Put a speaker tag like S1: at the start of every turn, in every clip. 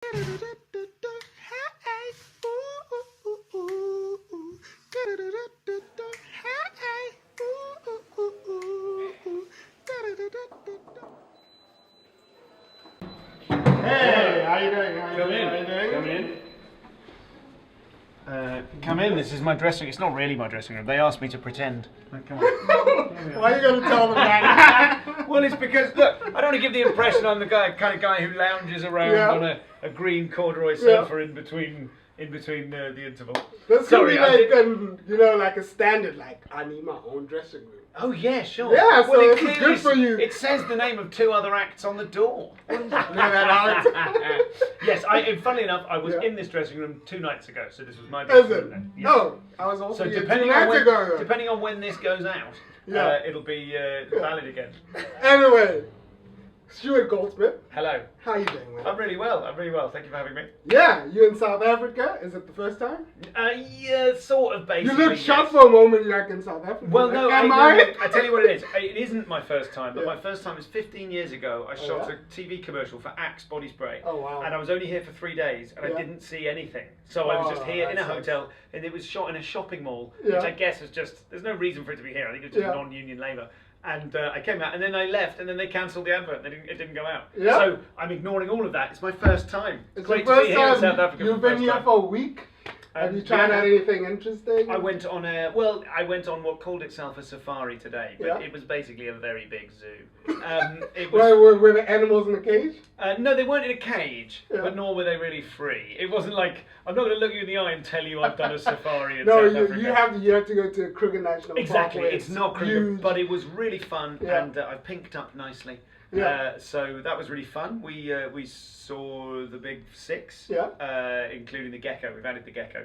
S1: Hey, how you doing?
S2: Come in. Come in. This is my dressing room. It's not really my dressing room. They asked me to pretend. Come on.
S1: Why are you going to tell them that?
S2: Well, it's because, look, I don't want to give the impression I'm the kind of guy who lounges around on a green corduroy sofa in between the interval.
S1: That's sorry, like a standard, like, I need my own dressing room.
S2: Oh yeah, sure.
S1: Yeah,
S2: well,
S1: so it's good for you.
S2: It says the name of 2 other acts on the door. Yes, funnily enough, I was in this dressing room 2 nights ago, so this was my dressing room then. Yes.
S1: No, I was also
S2: so
S1: here 2 nights ago.
S2: Depending on when this goes out, it'll be valid again.
S1: Anyway, Stuart Goldsmith.
S2: Hello.
S1: How you doing, man?
S2: I'm really well. Thank you for having me.
S1: Yeah, you in South Africa? Is it the first time?
S2: Yeah, sort of, basically.
S1: You look shocked for a moment, you're like in South Africa.
S2: Well,
S1: like,
S2: no, I tell you what it is. It isn't my first time, but my first time is 15 years ago. I shot a TV commercial for Axe body spray.
S1: Oh, wow.
S2: And I was only here for 3 days, and I didn't see anything. So I was just here in a hotel, and it was shot in a shopping mall, which I guess is just, there's no reason for it to be here. I think it was just non-union labour. And I came out, and then I left, and then they cancelled the advert. It didn't go out. Yeah. So I'm ignoring all of that. It's my first time.
S1: It's
S2: great
S1: the
S2: to be
S1: first
S2: here in
S1: time
S2: South Africa.
S1: You've been here for a week. Have you tried out anything interesting?
S2: I went on what called itself a safari today, but it was basically a very big zoo.
S1: Were the animals in a cage?
S2: No, they weren't in a cage, but nor were they really free. It wasn't like, I'm not going to look you in the eye and tell you I've done a safari in South Africa.
S1: You have to go to Kruger National Park.
S2: Exactly, it's not Kruger, but it was really fun, and I pinked up nicely. So that was really fun. We saw the big 6, including the gecko. We've added the gecko.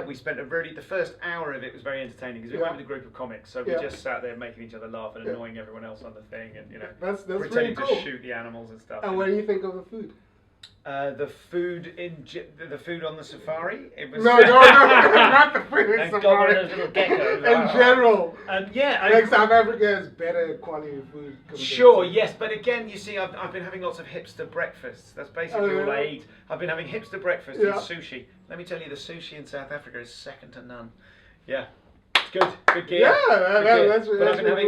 S2: We spent the first hour of it was very entertaining because we went with a group of comics. So we just sat there making each other laugh and annoying everyone else on the thing, and
S1: that's
S2: pretending to shoot the animals and stuff.
S1: And what do you think of the food?
S2: The food on the safari. It was
S1: no, not the food in safari.
S2: Those little geckos.
S1: In general. South Africa has better quality food.
S2: Sure, yes, but again, you see, I've been having lots of hipster breakfasts. That's basically all I eat. I've been having hipster breakfast and sushi. Let me tell you, the sushi in South Africa is second to none. Yeah, it's good gear.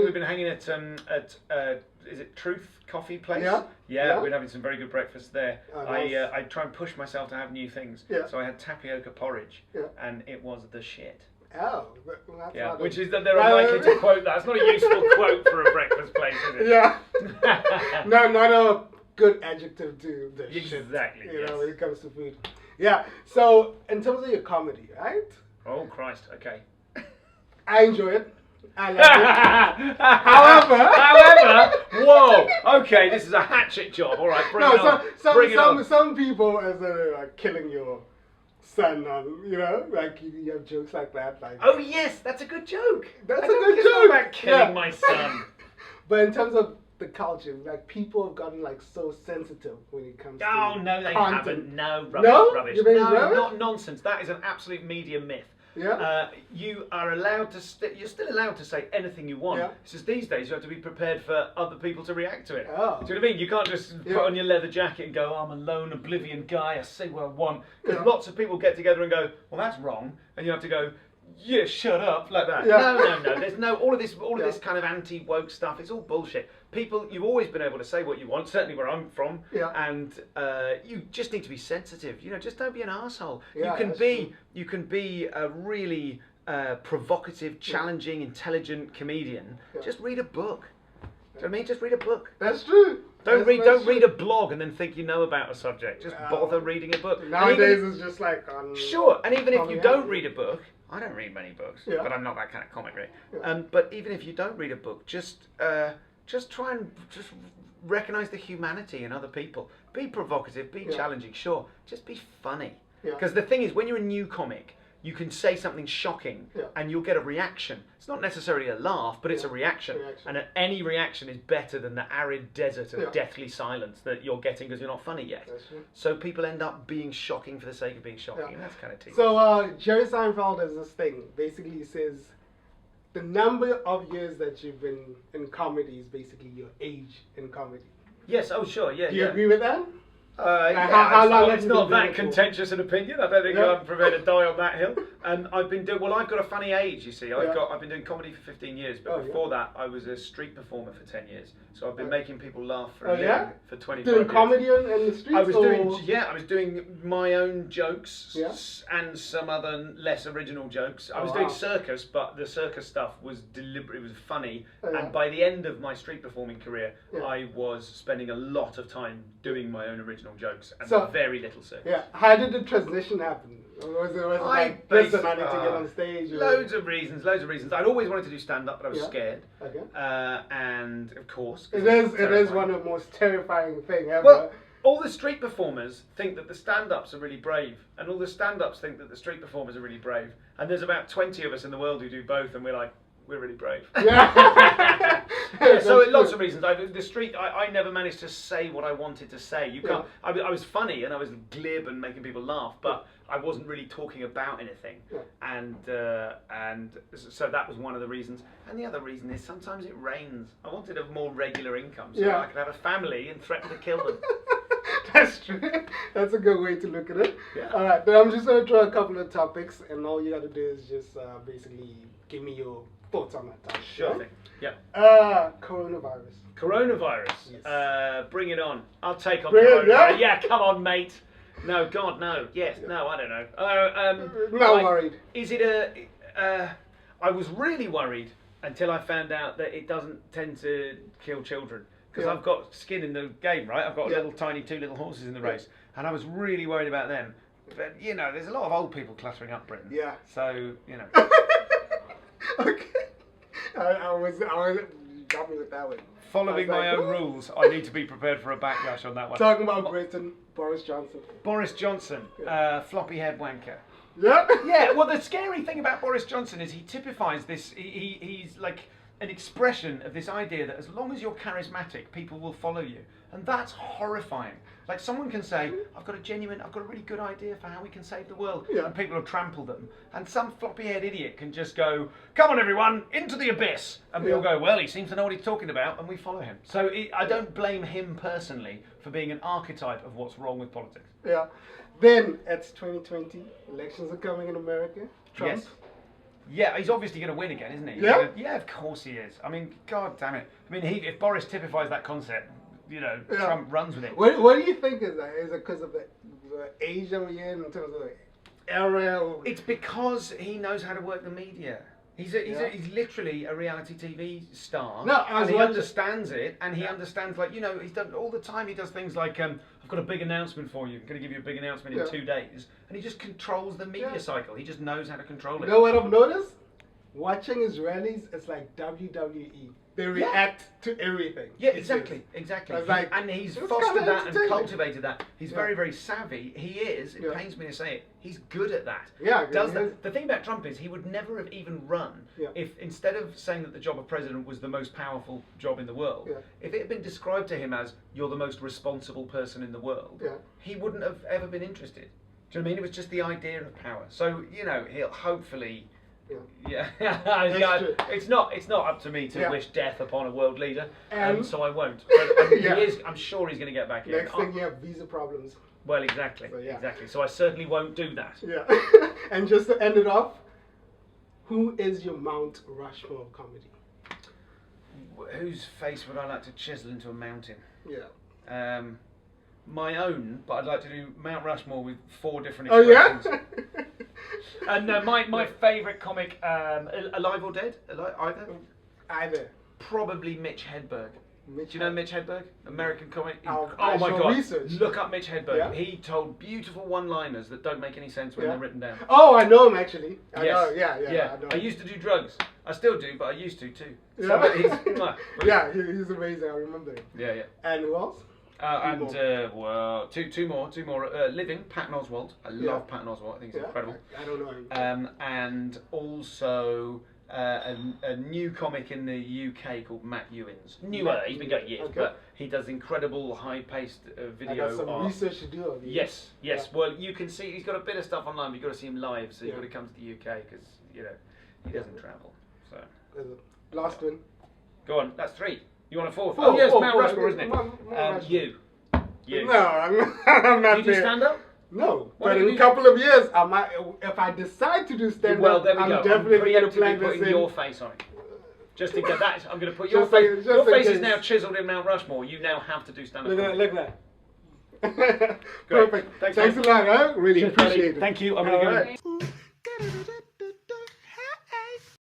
S2: We've been hanging at is it Truth Coffee Place? We're having some very good breakfast there. Nice. I try and push myself to have new things. So I had tapioca porridge, and it was the shit.
S1: Oh, that's not
S2: which is that they're unlikely to quote that. It's not a useful quote for a breakfast place, is it?
S1: Yeah. No, not a good adjective to the shit.
S2: Exactly.
S1: When it comes to food. Yeah. So in terms of your comedy, right?
S2: Oh Christ. Okay.
S1: I enjoy it. I love it.
S2: However, whoa. Okay, this is a hatchet job. All right, bring it on.
S1: Some people as like killing your son on, like you have jokes like that. Like,
S2: oh yes, that's a good joke.
S1: That's a good joke
S2: about killing my son.
S1: But in terms of the culture, like people have gotten like so sensitive when it comes to
S2: no, they
S1: content.
S2: haven't. No, rubbish.
S1: No,
S2: not nonsense. That is an absolute media myth.
S1: Yeah.
S2: You are allowed to. You're still allowed to say anything you want. It's just these days you have to be prepared for other people to react to it.
S1: Oh.
S2: Do you know what I mean? You can't just put on your leather jacket and go, "I'm a lone, oblivion guy. I say what I want." Because lots of people get together and go, "Well, that's wrong," and you have to go, "Yeah, shut up," like that. No. There's no all of this kind of anti-woke stuff. It's all bullshit. People, you've always been able to say what you want. Certainly where I'm from. And you just need to be sensitive. Just don't be an arsehole. You can be a really provocative, challenging, intelligent comedian. Just read a book. Do you know what I mean? Just read a book.
S1: That's true.
S2: Don't read a blog and then think you know about a subject. Just bother reading a book.
S1: Nowadays it's just like
S2: sure. And even if you don't read a book, I don't read many books, but I'm not that kind of comic, really. But even if you don't read a book, just try and just recognise the humanity in other people. Be provocative, be challenging, sure. Just be funny. Because the thing is, when you're a new comic, you can say something shocking and you'll get a reaction. It's not necessarily a laugh, but it's a reaction. And any reaction is better than the arid desert of deathly silence that you're getting because you're not funny yet. So people end up being shocking for the sake of being shocking, and that's kind of tedious.
S1: So Jerry Seinfeld has this thing. Basically, he says the number of years that you've been in comedy is basically your age in comedy.
S2: Yes. Oh, sure. Yeah.
S1: Do you agree with that?
S2: How long it's not that contentious an opinion. I don't think I'm prepared to die on that hill. And I've been doing. Well, I've got a funny age. You see, I've been doing comedy for 15 years, but before that, I was a street performer for 10 years. So I've been making people laugh for a living for 25 years.
S1: Doing comedy in the streets.
S2: I was doing my own jokes and some other less original jokes. I was doing circus, but the circus stuff was deliberate. It was funny, and by the end of my street performing career, I was spending a lot of time doing my own original jokes and very little circus.
S1: Yeah. How did the transition happen? Was it like personality to get on stage?
S2: Loads of reasons. I'd always wanted to do stand up, but I was scared.
S1: Okay.
S2: And of course,
S1: it is one of the most terrifying things ever.
S2: Well, all the street performers think that the stand-ups are really brave, and all the stand-ups think that the street performers are really brave. And there's about 20 of us in the world who do both, and we're really brave.
S1: Yeah.
S2: So lots of reasons. I never managed to say what I wanted to say. You can't. I was funny and I was glib and making people laugh, but I wasn't really talking about anything. And so that was one of the reasons. And the other reason is sometimes it rains. I wanted a more regular income so I could have a family and threaten to kill them.
S1: That's true. That's a good way to look at it.
S2: Yeah.
S1: All right, but I'm just going to throw a couple of topics, and all you got to do is just basically give me your thoughts on that topic.
S2: Sure thing. Yeah.
S1: Coronavirus.
S2: Coronavirus.
S1: Yes.
S2: Bring it on. I'll take on
S1: coronavirus.
S2: Yeah, come on, mate. No, God, no. Yes, no, I don't know.
S1: Not worried.
S2: Is it I was really worried until I found out that it doesn't tend to kill children. Because I've got skin in the game, right? I've got two little horses in the race. And I was really worried about them. But, there's a lot of old people cluttering up Britain.
S1: Yeah.
S2: So,
S1: Okay. I was got me with that one.
S2: Following my own rules, I need to be prepared for a backlash on that one.
S1: Talking about Britain, Boris Johnson.
S2: Boris Johnson, floppy head wanker.
S1: Yeah.
S2: Yeah. Well, the scary thing about Boris Johnson is he typifies this. He's like an expression of this idea that as long as you're charismatic, people will follow you, and that's horrifying. Like someone can say, I've got a really good idea for how we can save the world, and people will trample them. And some floppy-haired idiot can just go, come on everyone, into the abyss. And we all go, well, he seems to know what he's talking about, and we follow him. So I don't blame him personally for being an archetype of what's wrong with politics.
S1: Yeah. Then, it's 2020, elections are coming in America. Trump.
S2: Yes. Yeah, he's obviously going to win again, isn't he?
S1: Yeah.
S2: Yeah, of course he is. I mean, God damn it. I mean, if Boris typifies that concept, Trump runs with it.
S1: What do you think is that? Is it because of the age that we're in terms of the era? Or...
S2: It's because he knows how to work the media. He's literally a reality TV star.
S1: No,
S2: and he understands it, and he understands, he's done all the time. He does things like, I've got a big announcement for you. I'm going to give you a big announcement in 2 days. And he just controls the media cycle. He just knows how to control it.
S1: You know what I've noticed? Watching Israelis, it's like WWE. They react to everything.
S2: Yeah, exactly. And he's fostered that and cultivated that. He's very, very savvy. He is, it pains me to say it, he's good at that.
S1: Yeah,
S2: does that. The thing about Trump is he would never have even run if, instead of saying that the job of president was the most powerful job in the world, if it had been described to him as, you're the most responsible person in the world, he wouldn't have ever been interested. Do you know what I mean? It was just the idea of power. So, he'll hopefully... Yeah, it's not up to me to wish death upon a world leader, so I won't. But I'm sure he's going to get back in.
S1: Next thing you have visa problems.
S2: Well, exactly, exactly. So I certainly won't do that.
S1: Yeah. And just to end it off, who is your Mount Rushmore comedy?
S2: Whose face would I like to chisel into a mountain?
S1: Yeah.
S2: My own, but I'd like to do Mount Rushmore with 4 different expressions.
S1: Oh yeah.
S2: And my favourite comic, alive or dead?
S1: Either.
S2: Probably Mitch Hedberg. Do you know Mitch Hedberg? American comic.
S1: Oh
S2: my God!
S1: Research.
S2: Look up Mitch Hedberg. Yeah. He told beautiful one-liners that don't make any sense when they're written down.
S1: Oh, I know him actually. I know. Yeah.
S2: I know. I used to do drugs. I still do, but I used to too.
S1: Yeah.
S2: So
S1: he's amazing. I remember him.
S2: Yeah.
S1: And who else?
S2: Two more. Living, Patton Oswalt. I love Patton Oswalt. I think he's incredible.
S1: I don't know him.
S2: And also a new comic in the UK called Matt Ewins. Newer, he's been going years, but he does incredible high-paced video.
S1: I got some research to do on you.
S2: Yes. Yeah. Well, you can see he's got a bit of stuff online, but you've got to see him live, so you've got to come to the UK because he doesn't travel. So
S1: last one.
S2: Go on. That's 3. You want a fourth? Oh, yes, Mount Rushmore, isn't it? You.
S1: No, I'm not.
S2: Do you do stand-up?
S1: No, but in a couple of years, I might. If I decide to do stand-up,
S2: well, there we
S1: I'm
S2: go.
S1: definitely going to plan
S2: putting
S1: this in.
S2: your face on it. Just to get that, I'm going to put your face. Your face is now chiseled in Mount Rushmore. You now have to do stand-up.
S1: Look at that. Perfect. Thanks a lot. Huh? Really appreciate it.
S2: Thank you. I'm going to go.